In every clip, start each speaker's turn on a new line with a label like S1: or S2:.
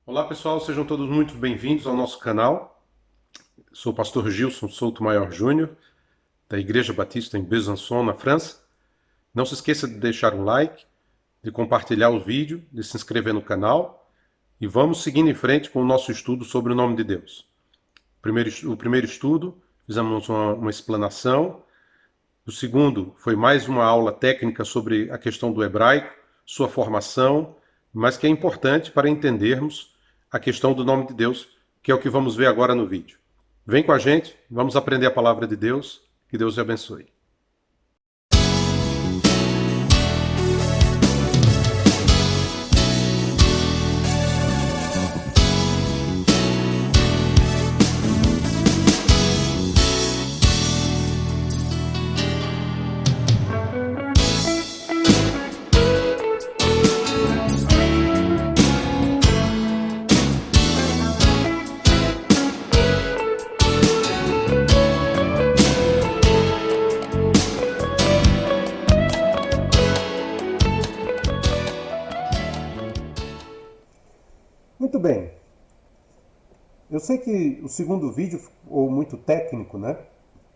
S1: Olá pessoal, sejam todos muito bem-vindos ao nosso canal. Sou o pastor Gilson Souto Maior Júnior, da Igreja Batista em Besançon, na França. Não se esqueça de deixar um like, de compartilhar o vídeo, de se inscrever no canal e vamos seguindo em frente com o nosso estudo sobre o nome de Deus. O primeiro estudo, fizemos uma explanação. O segundo foi mais uma aula técnica sobre a questão do hebraico, sua formação, mas que é importante para entendermos a questão do nome de Deus, que é o que vamos ver agora no vídeo. Vem com a gente, vamos aprender a palavra de Deus. Que Deus te abençoe. Muito bem. Eu sei que o segundo vídeo ficou muito técnico, né?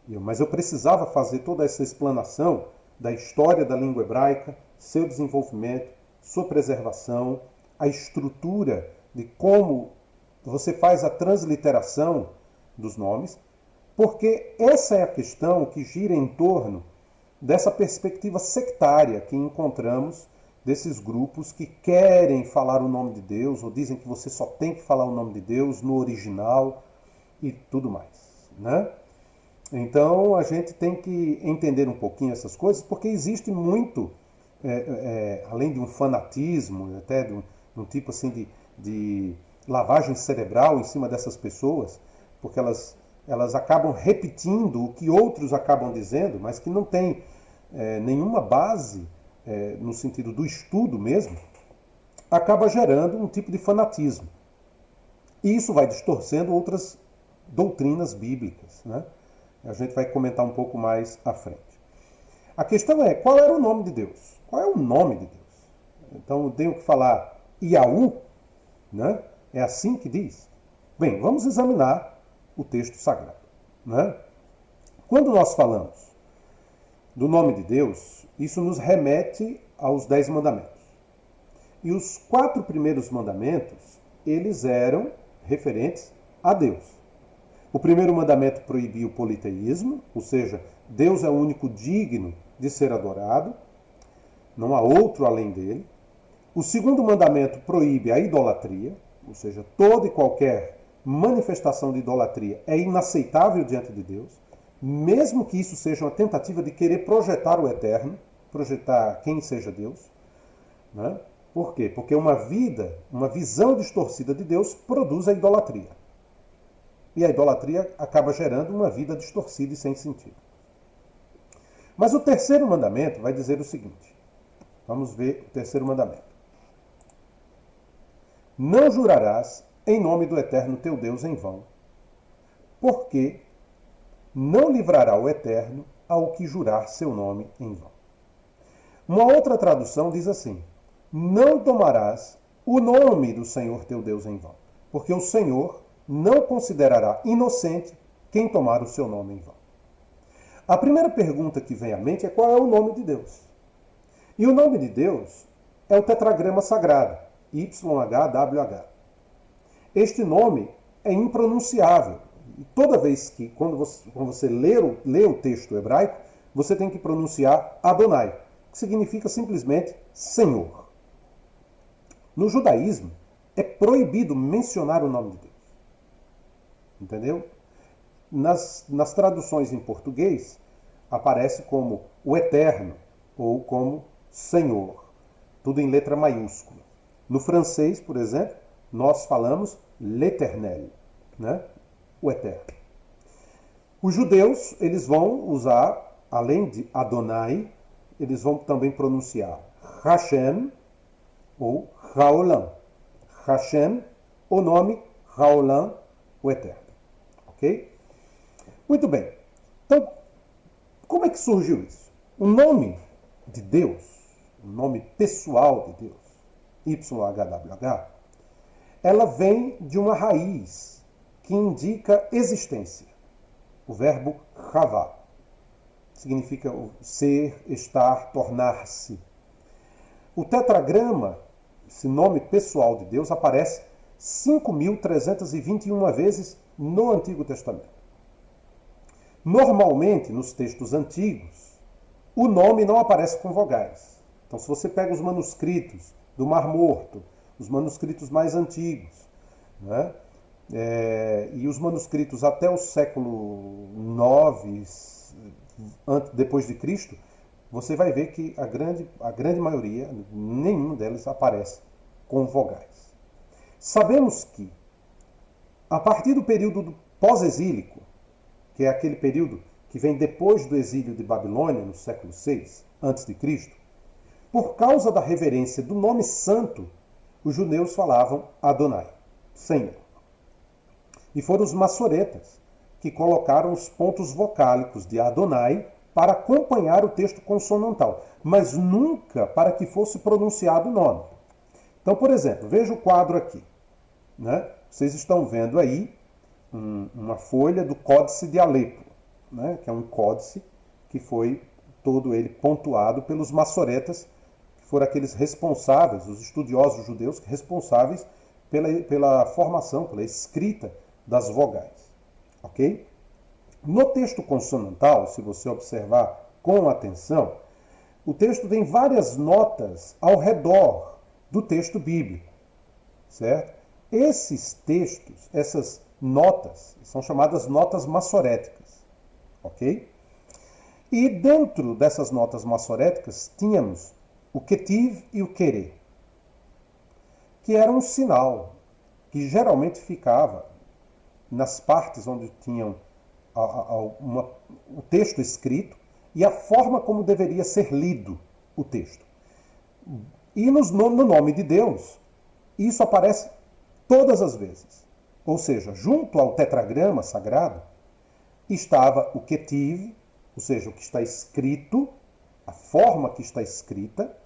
S1: Mas eu precisava fazer toda essa explanação da história da língua hebraica, seu desenvolvimento, sua preservação, a estrutura de como você faz a transliteração dos nomes, porque essa é a questão que gira em torno dessa perspectiva sectária que encontramos desses grupos que querem falar o nome de Deus, ou dizem que você só tem que falar o nome de Deus no original e tudo mais, né? Então a gente tem que entender um pouquinho essas coisas, porque existe muito, além de um fanatismo, até de um tipo assim de lavagem cerebral em cima dessas pessoas, porque elas acabam repetindo o que outros acabam dizendo, mas que não tem nenhuma base no sentido do estudo mesmo, acaba gerando um tipo de fanatismo. E isso vai distorcendo outras doutrinas bíblicas, né? A gente vai comentar um pouco mais à frente. A questão é, qual era o nome de Deus? Qual é o nome de Deus? Então eu tenho que falar Iaú, né? É assim que diz? Bem, vamos examinar o texto sagrado, né? Quando nós falamos do nome de Deus, isso nos remete aos 10 mandamentos. E os 4 primeiros mandamentos, eles eram referentes a Deus. O primeiro mandamento proibia o politeísmo, ou seja, Deus é o único digno de ser adorado, não há outro além dele. O segundo mandamento proíbe a idolatria, ou seja, toda e qualquer manifestação de idolatria é inaceitável diante de Deus, mesmo que isso seja uma tentativa de querer projetar o eterno, projetar quem seja Deus, né? Por quê? Porque uma visão distorcida de Deus produz a idolatria. E a idolatria acaba gerando uma vida distorcida e sem sentido. Mas o terceiro mandamento vai dizer o seguinte. Vamos ver o terceiro mandamento. Não jurarás em nome do eterno teu Deus em vão, porque não livrará o eterno ao que jurar seu nome em vão. Uma outra tradução diz assim: não tomarás o nome do Senhor teu Deus em vão, porque o Senhor não considerará inocente quem tomar o seu nome em vão. A primeira pergunta que vem à mente é qual é o nome de Deus. E o nome de Deus é o tetragrama sagrado, YHWH. Este nome é impronunciável. E toda vez que, quando você lê o texto hebraico, você tem que pronunciar Adonai, que significa simplesmente Senhor. No judaísmo, é proibido mencionar o nome de Deus. Entendeu? Nas traduções em português, aparece como o Eterno ou como Senhor, tudo em letra maiúscula. No francês, por exemplo, nós falamos l'Éternel, né? O Eterno. Os judeus, eles vão usar, além de Adonai, eles vão também pronunciar Hashem ou Haolam. Hashem, o nome, Haolam, o Eterno. Ok? Muito bem. Então, como é que surgiu isso? O nome de Deus, o nome pessoal de Deus, YHWH, ela vem de uma raiz que indica existência. O verbo chavá significa ser, estar, tornar-se. O tetragrama, esse nome pessoal de Deus, aparece 5.321 vezes no Antigo Testamento. Normalmente, nos textos antigos, o nome não aparece com vogais. Então, se você pega os manuscritos do Mar Morto, os manuscritos mais antigos, né? E os manuscritos até o século IX, depois de Cristo, você vai ver que a grande maioria, nenhum deles aparece com vogais. Sabemos que, a partir do período pós-exílico, que é aquele período que vem depois do exílio de Babilônia, no século VI a.C., por causa da reverência do nome santo, os judeus falavam Adonai, Senhor. E foram os maçoretas que colocaram os pontos vocálicos de Adonai para acompanhar o texto consonantal, mas nunca para que fosse pronunciado o nome. Então, por exemplo, veja o quadro aqui. Né? Vocês estão vendo aí uma folha do Códice de Alepo, né? Que é um códice que foi todo ele pontuado pelos maçoretas, que foram aqueles responsáveis, os estudiosos judeus responsáveis pela formação, pela escrita das vogais. Ok? No texto consonantal, se você observar com atenção, o texto tem várias notas ao redor do texto bíblico, certo? Esses textos, essas notas, são chamadas notas maçoréticas, ok? E dentro dessas notas maçoréticas tínhamos o ketiv e o querer, que era um sinal que geralmente ficava nas partes onde tinham o texto escrito e a forma como deveria ser lido o texto. E no nome de Deus, isso aparece todas as vezes. Ou seja, junto ao tetragrama sagrado, estava o ketiv, ou seja, o que está escrito, a forma que está escrita,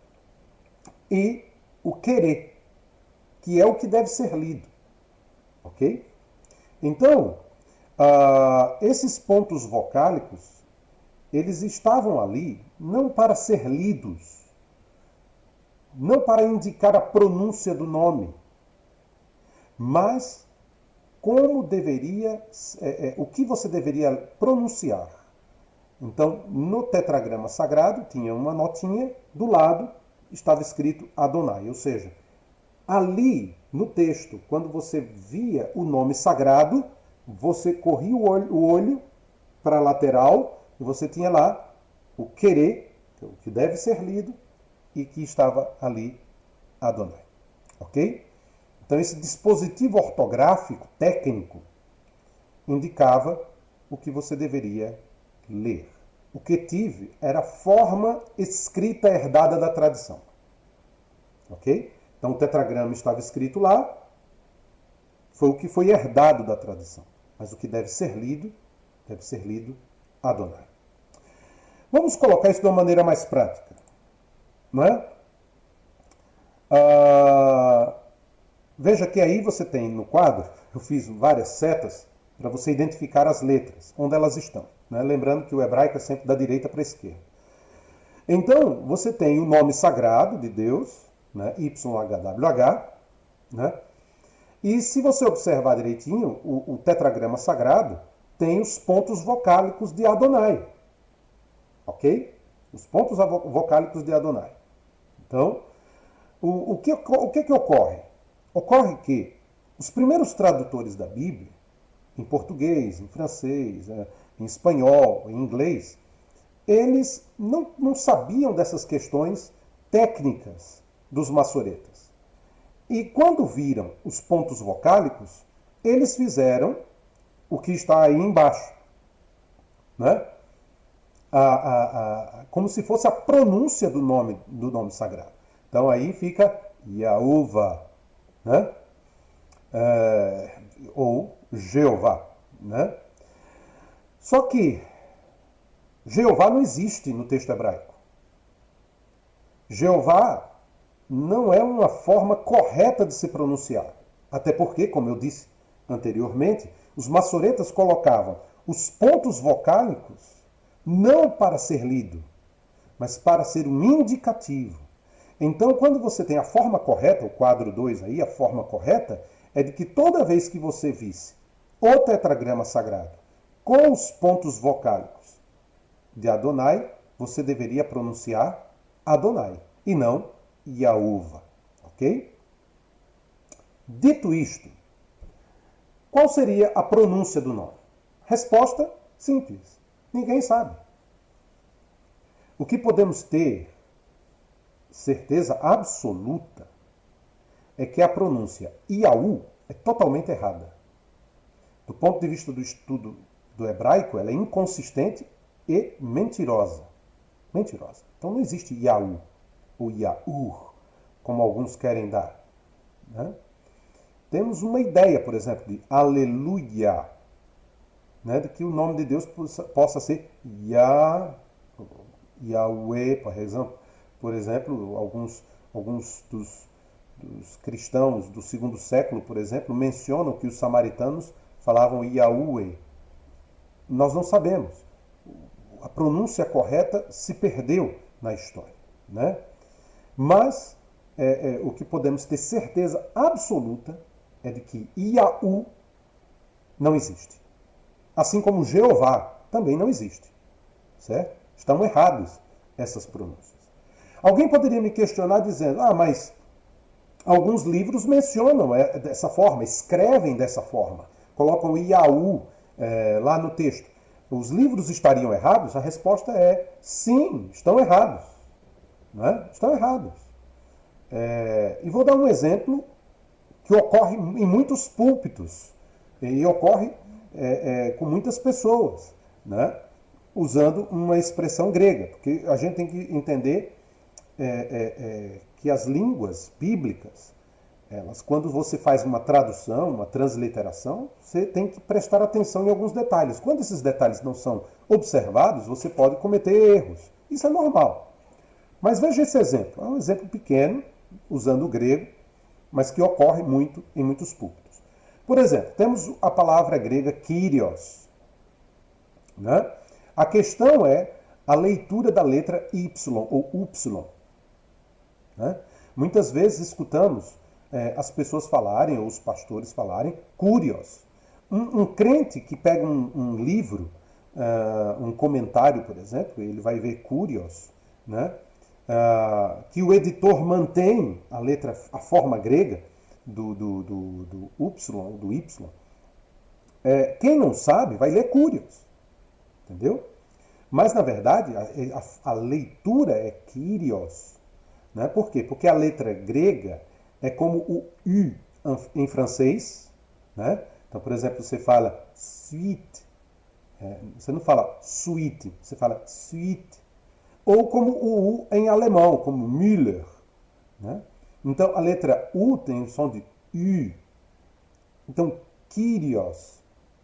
S1: e o querer, que é o que deve ser lido. Ok? Então, esses pontos vocálicos, eles estavam ali não para ser lidos, não para indicar a pronúncia do nome, mas como deveria, o que você deveria pronunciar. Então, no tetragrama sagrado, tinha uma notinha, do lado estava escrito Adonai, ou seja, ali no texto, quando você via o nome sagrado, você corria o olho para a lateral e você tinha lá o querer, o que deve ser lido, e que estava ali Adonai. Ok? Então esse dispositivo ortográfico, técnico, indicava o que você deveria ler. O ketiv era a forma escrita herdada da tradição. Ok? Então o tetragrama estava escrito lá, foi o que foi herdado da tradição. Mas o que deve ser lido Adonai. Vamos colocar isso de uma maneira mais prática. Não é? Veja que aí você tem no quadro, eu fiz várias setas para você identificar as letras, onde elas estão. Né? Lembrando que o hebraico é sempre da direita para a esquerda. Então, você tem o nome sagrado de Deus, né? YHWH, né? E se você observar direitinho, o tetragrama sagrado tem os pontos vocálicos de Adonai. Ok? Os pontos vocálicos de Adonai. Então, o que ocorre? Ocorre que os primeiros tradutores da Bíblia, em português, em francês, em espanhol, em inglês, eles não sabiam dessas questões técnicas dos maçoretas. E quando viram os pontos vocálicos, eles fizeram o que está aí embaixo, né? Como se fosse a pronúncia do nome sagrado. Então aí fica Yahuwah, né? Ou Jeová, né? Só que Jeová não existe no texto hebraico. Jeová não é uma forma correta de se pronunciar. Até porque, como eu disse anteriormente, os maçoretas colocavam os pontos vocálicos não para ser lido, mas para ser um indicativo. Então, quando você tem a forma correta, o quadro 2 aí, a forma correta, é de que toda vez que você visse o tetragrama sagrado com os pontos vocálicos de Adonai, você deveria pronunciar Adonai e não Yahuva, ok? Dito isto, qual seria a pronúncia do nome? Resposta simples. Ninguém sabe. O que podemos ter certeza absoluta é que a pronúncia Iaú é totalmente errada. Do ponto de vista do estudo do hebraico, ela é inconsistente e mentirosa. Mentirosa. Então não existe Iaú ou Iaur, como alguns querem dar. Né? Temos uma ideia, por exemplo, de aleluia, né? De que o nome de Deus possa ser Yahweh, por exemplo, alguns dos cristãos do segundo século, por exemplo, mencionam que os samaritanos falavam Yahweh. Nós não sabemos. A pronúncia correta se perdeu na história, né? Mas o que podemos ter certeza absoluta é de que Iaú não existe. Assim como Jeová também não existe. Certo? Estão errados essas pronúncias. Alguém poderia me questionar dizendo, mas alguns livros mencionam dessa forma, escrevem dessa forma, colocam Iaú lá no texto. Os livros estariam errados? A resposta é sim, estão errados. Né? Estão errados. E vou dar um exemplo que ocorre em muitos púlpitos e ocorre com muitas pessoas, né? Usando uma expressão grega, porque a gente tem que entender que as línguas bíblicas, elas, quando você faz uma tradução, uma transliteração, você tem que prestar atenção em alguns detalhes. Quando esses detalhes não são observados, você pode cometer erros. Isso é normal. Mas veja esse exemplo. É um exemplo pequeno, usando o grego, mas que ocorre muito em muitos púlpitos. Por exemplo, temos a palavra grega Kyrios. Né? A questão é a leitura da letra Y ou Y. Né? Muitas vezes escutamos as pessoas falarem, ou os pastores falarem, Kyrios. Um crente que pega um livro, um comentário, por exemplo, ele vai ver Kyrios, né? Que o editor mantém a forma grega do Y, do Y. Quem não sabe vai ler Kyrios, entendeu? Mas, na verdade, a leitura é Kyrios. Né? Por quê? Porque a letra grega é como o U em francês. Né? Então, por exemplo, você fala suite. Você não fala suite, você fala suite. Ou como o U em alemão, como Müller. Né? Então, a letra U tem o som de U. Então, Kyrios,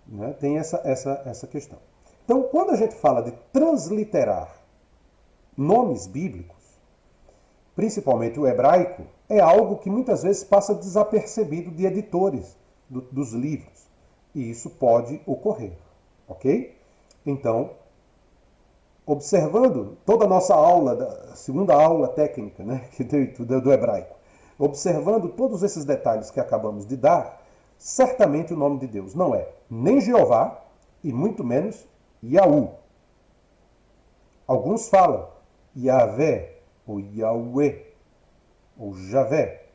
S1: né? Tem essa questão. Então, quando a gente fala de transliterar nomes bíblicos, principalmente o hebraico, é algo que muitas vezes passa desapercebido de editores dos livros. E isso pode ocorrer, ok? Então, observando toda a nossa aula, a segunda aula técnica, né, do hebraico, observando todos esses detalhes que acabamos de dar, certamente o nome de Deus não é nem Jeová e muito menos Yahu. Alguns falam Yahvé ou Yahweh ou Javé.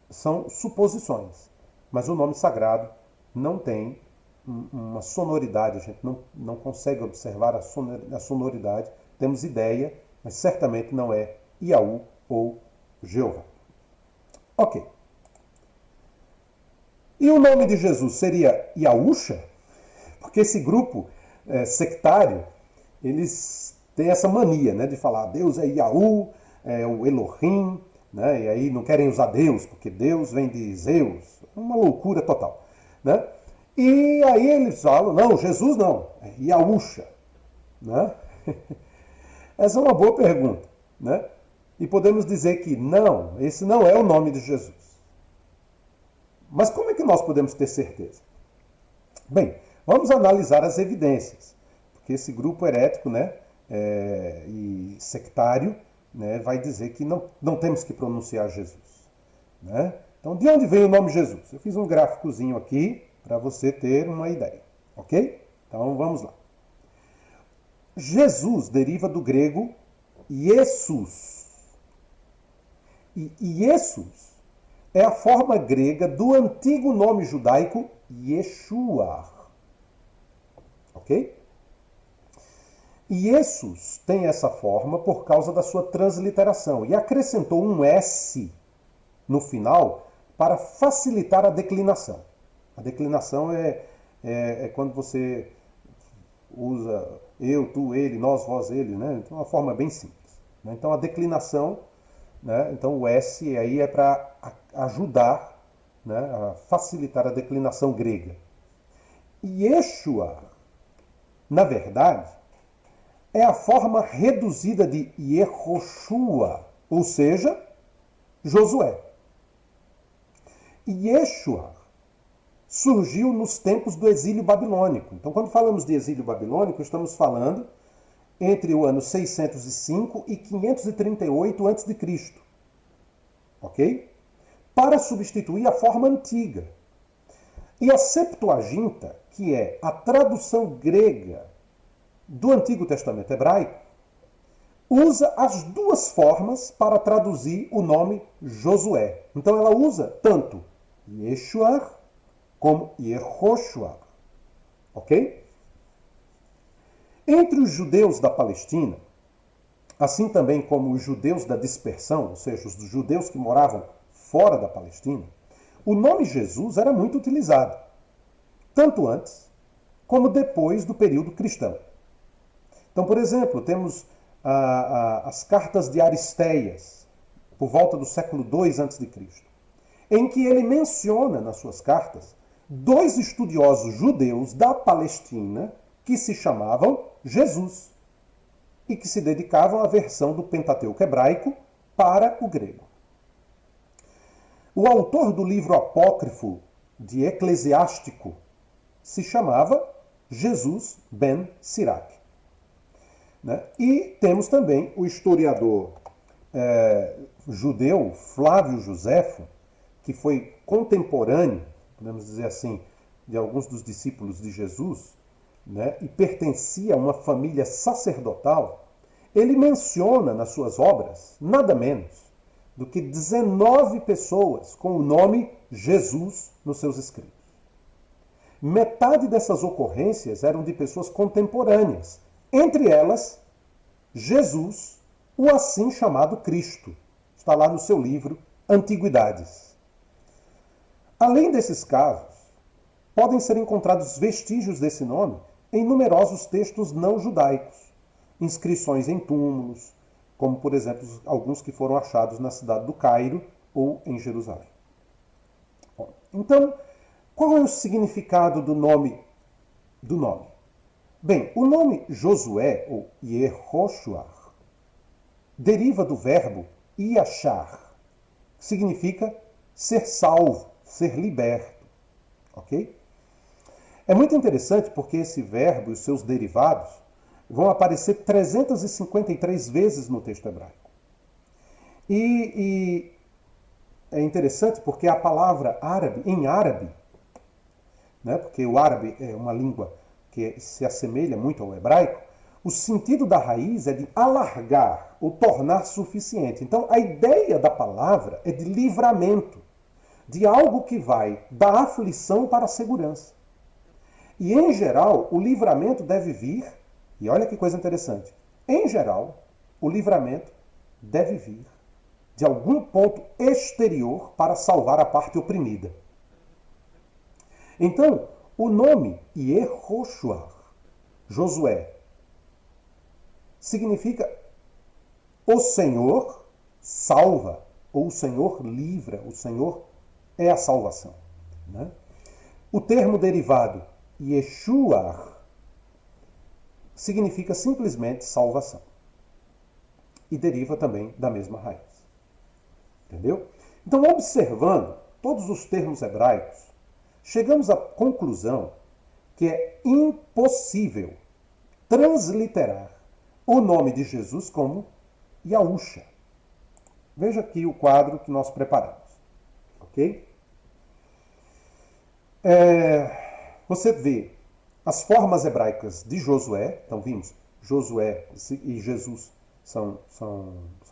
S1: São suposições, mas o nome sagrado não tem uma sonoridade, a gente não consegue observar a sonoridade, temos ideia, mas certamente não é Yahu ou Jeová. Ok. E o nome de Jesus seria Yahusha? Porque esse grupo sectário, eles têm essa mania, né, de falar Deus é Yahu, é o Elohim, né, e aí não querem usar Deus, porque Deus vem de Zeus. Uma loucura total. Né? E aí eles falam, não, Jesus não, é Yahusha. Né? Essa é uma boa pergunta. Né? E podemos dizer que não, esse não é o nome de Jesus. Mas como é que nós podemos ter certeza? Bem, vamos analisar as evidências, porque esse grupo herético, né, e sectário, né, vai dizer que não temos que pronunciar Jesus, né? Então, de onde vem o nome Jesus? Eu fiz um gráficozinho aqui para você ter uma ideia, ok? Então, vamos lá. Jesus deriva do grego Jesus. E Jesus é a forma grega do antigo nome judaico Yeshua. Ok? E Jesus tem essa forma por causa da sua transliteração e acrescentou um S no final para facilitar a declinação. A declinação é quando você usa eu, tu, ele, nós, vós, ele, né? Então, uma forma bem simples. Né? Então, a declinação, né? Então, o S aí é para ajudar, né? A facilitar a declinação grega. Yeshua, na verdade, é a forma reduzida de Yehoshua, ou seja, Josué. Yeshua surgiu nos tempos do exílio babilônico. Então, quando falamos de exílio babilônico, estamos falando entre o ano 605 e 538 a.C. Ok? Para substituir a forma antiga. E a Septuaginta, que é a tradução grega do Antigo Testamento hebraico, usa as duas formas para traduzir o nome Josué. Então ela usa tanto Yeshua como Yehoshua. Ok? Entre os judeus da Palestina, assim também como os judeus da dispersão, ou seja, os judeus que moravam fora da Palestina, o nome Jesus era muito utilizado, tanto antes como depois do período cristão. Então, por exemplo, temos as cartas de Aristeias, por volta do século II a.C., em que ele menciona nas suas cartas dois estudiosos judeus da Palestina que se chamavam Jesus e que se dedicavam à versão do Pentateuco hebraico para o grego. O autor do livro apócrifo de Eclesiástico se chamava Jesus ben Sirac. Né? E temos também o historiador judeu Flávio Joséfo, que foi contemporâneo, podemos dizer assim, de alguns dos discípulos de Jesus, né? E pertencia a uma família sacerdotal. Ele menciona nas suas obras nada menos do que 19 pessoas com o nome Jesus nos seus escritos. Metade dessas ocorrências eram de pessoas contemporâneas, entre elas Jesus, o assim chamado Cristo. Está lá no seu livro Antiguidades. Além desses casos, podem ser encontrados vestígios desse nome em numerosos textos não judaicos, inscrições em túmulos, como, por exemplo, alguns que foram achados na cidade do Cairo ou em Jerusalém. Bom, então, qual é o significado do nome? Bem, o nome Josué, ou Yehoshua, deriva do verbo Yashar, que significa ser salvo, ser liberto. Ok? É muito interessante porque esse verbo e os seus derivados vão aparecer 353 vezes no texto hebraico. E é interessante porque a palavra árabe, em árabe, né, porque o árabe é uma língua que se assemelha muito ao hebraico, o sentido da raiz é de alargar ou tornar suficiente. Então, a ideia da palavra é de livramento, de algo que vai da aflição para a segurança. E, em geral, o livramento deve vir, e olha que coisa interessante, em geral, o livramento deve vir de algum ponto exterior para salvar a parte oprimida. Então, o nome Yehoshua, Josué, significa o Senhor salva, ou o Senhor livra, o Senhor é a salvação. Né? O termo derivado Yeshua significa simplesmente salvação. E deriva também da mesma raiz. Entendeu? Então, observando todos os termos hebraicos, chegamos à conclusão que é impossível transliterar o nome de Jesus como Yahusha. Veja aqui o quadro que nós preparamos. Ok? Você vê as formas hebraicas de Josué. Então vimos, Josué e Jesus são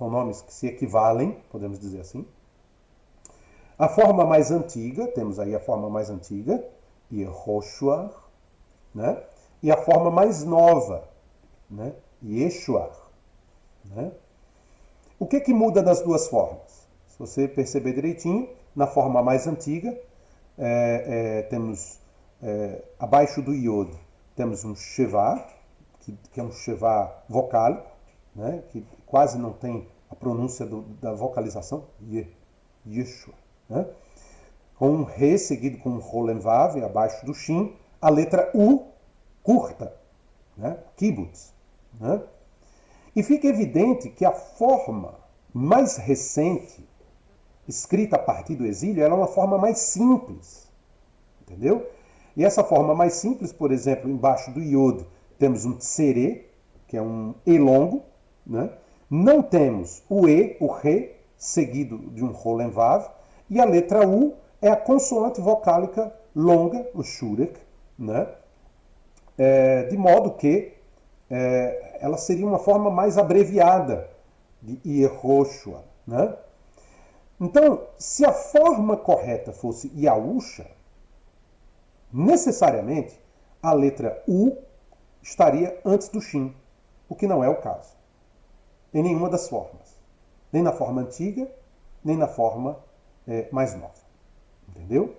S1: nomes que se equivalem, podemos dizer assim. A forma mais antiga, temos aí a forma mais antiga, Yehoshua, né? E a forma mais nova, né? Yeshua. Né? O que muda nas duas formas? Se você perceber direitinho, na forma mais antiga, temos abaixo do Yod, temos um Sheva, que é um Sheva vocálico, né? Que quase não tem a pronúncia da vocalização, Yeshua. Né? Com um Re seguido com um Rolemvav, abaixo do Shin, a letra U curta, né? Kibbutz. Né? E fica evidente que a forma mais recente, escrita a partir do exílio, ela é uma forma mais simples. Entendeu? E essa forma mais simples, por exemplo, embaixo do Yod, temos um Tsere, que é um E longo. Né? Não temos o E, o Re, seguido de um Rolemvav. E a letra U é a consoante vocálica longa, o Shurek. Né? De modo que ela seria uma forma mais abreviada de Yehoshua. Né? Então, se a forma correta fosse Yahusha, necessariamente a letra U estaria antes do Shin, o que não é o caso. Em nenhuma das formas. Nem na forma antiga, nem na forma mais nova. Entendeu?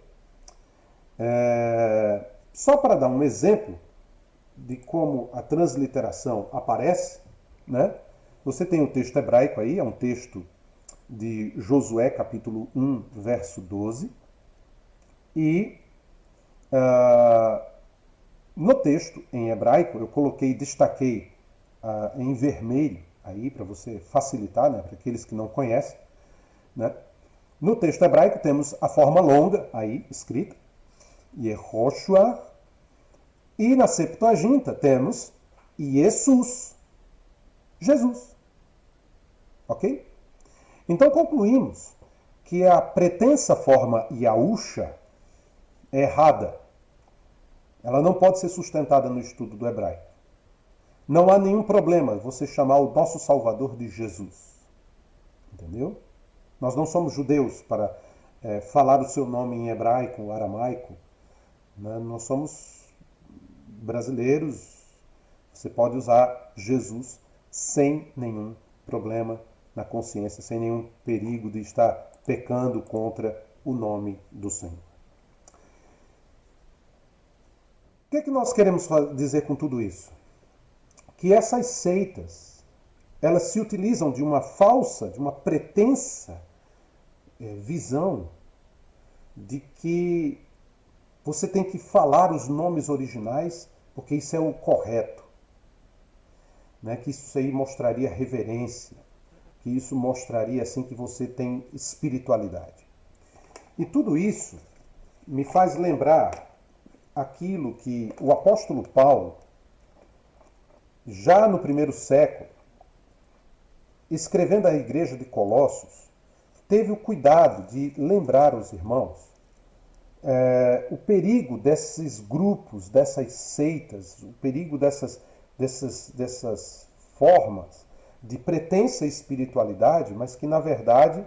S1: Só para dar um exemplo de como a transliteração aparece, né? Você tem o texto hebraico aí, é um texto de Josué, capítulo 1, verso 12. E no texto em hebraico, eu destaquei em vermelho aí para você facilitar, né, para aqueles que não conhecem, né? No texto hebraico temos a forma longa aí escrita, Yehoshua, e na Septuaginta temos Jesus, Jesus. Ok? Então concluímos que a pretensa forma Yahusha é errada. Ela não pode ser sustentada no estudo do hebraico. Não há nenhum problema você chamar o nosso Salvador de Jesus. Entendeu? Nós não somos judeus para falar o seu nome em hebraico, aramaico. Né? Nós somos brasileiros. Você pode usar Jesus sem nenhum problema na consciência, sem nenhum perigo de estar pecando contra o nome do Senhor. O que é que nós queremos dizer com tudo isso? Que essas seitas, elas se utilizam de uma falsa, de uma pretensa visão de que você tem que falar os nomes originais porque isso é o correto. Né? Que isso aí mostraria reverência, que isso mostraria assim que você tem espiritualidade. E tudo isso me faz lembrar aquilo que o apóstolo Paulo, já no primeiro século, escrevendo à igreja de Colossos, teve o cuidado de lembrar aos irmãos o perigo desses grupos, dessas seitas, o perigo dessas formas de pretensa espiritualidade, mas que na verdade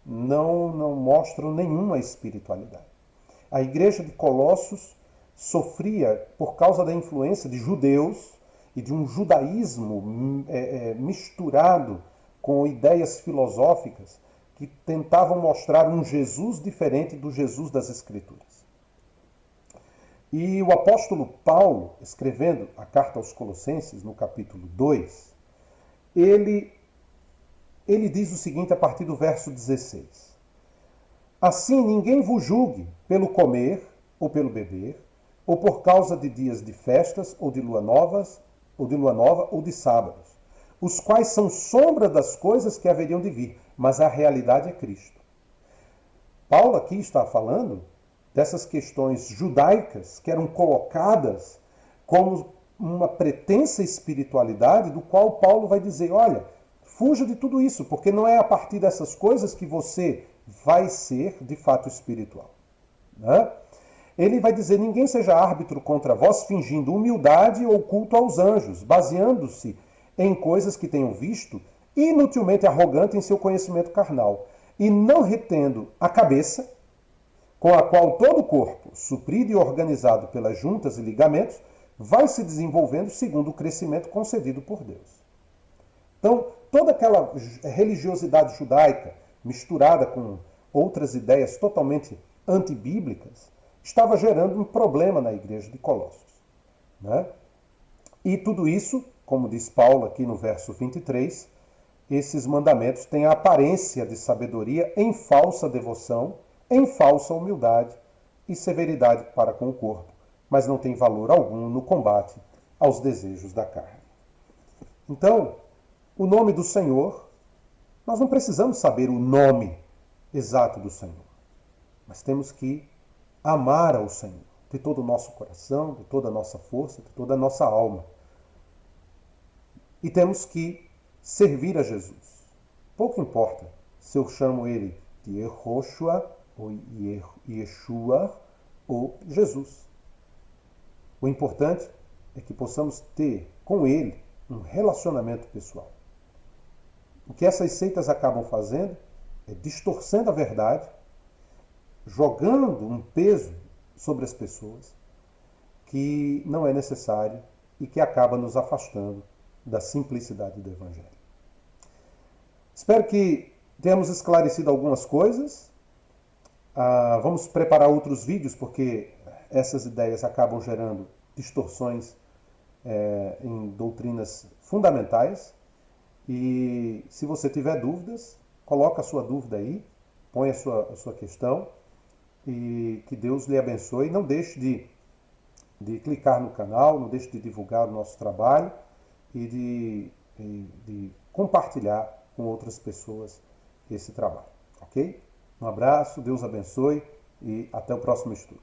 S1: não mostram nenhuma espiritualidade. A igreja de Colossos sofria por causa da influência de judeus e de um judaísmo misturado com ideias filosóficas que tentavam mostrar um Jesus diferente do Jesus das Escrituras. E o apóstolo Paulo, escrevendo a carta aos Colossenses, no capítulo 2, ele diz o seguinte a partir do verso 16. Assim ninguém vos julgue pelo comer ou pelo beber, ou por causa de dias de festas, ou de lua nova, ou de sábados, os quais são sombra das coisas que haveriam de vir, mas a realidade é Cristo. Paulo aqui está falando dessas questões judaicas que eram colocadas como uma pretensa espiritualidade, do qual Paulo vai dizer, olha, fuja de tudo isso, porque não é a partir dessas coisas que você vai ser de fato espiritual. Né? Ele vai dizer, ninguém seja árbitro contra vós, fingindo humildade ou culto aos anjos, baseando-se em coisas que tenham visto, inutilmente arrogante em seu conhecimento carnal, e não retendo a cabeça, com a qual todo o corpo, suprido e organizado pelas juntas e ligamentos, vai se desenvolvendo segundo o crescimento concedido por Deus. Então, toda aquela religiosidade judaica, misturada com outras ideias totalmente antibíblicas, estava gerando um problema na igreja de Colossos. Né? E tudo isso, como diz Paulo aqui no verso 23, esses mandamentos têm a aparência de sabedoria em falsa devoção, em falsa humildade e severidade para com o corpo, mas não tem valor algum no combate aos desejos da carne. Então, o nome do Senhor, nós não precisamos saber o nome exato do Senhor, mas temos que amar ao Senhor de todo o nosso coração, de toda a nossa força, de toda a nossa alma. E temos que servir a Jesus. Pouco importa se eu chamo ele de Yehoshua, ou Yeshua, ou Jesus. O importante é que possamos ter com ele um relacionamento pessoal. O que essas seitas acabam fazendo é distorcendo a verdade, jogando um peso sobre as pessoas que não é necessário e que acaba nos afastando da simplicidade do Evangelho. Espero que tenhamos esclarecido algumas coisas. Vamos preparar outros vídeos, porque essas ideias acabam gerando distorções em doutrinas fundamentais. E se você tiver dúvidas, coloca a sua dúvida aí, põe a sua questão, e que Deus lhe abençoe. Não deixe de clicar no canal, não deixe de divulgar o nosso trabalho e de compartilhar com outras pessoas esse trabalho, ok? Um abraço, Deus abençoe e até o próximo estudo.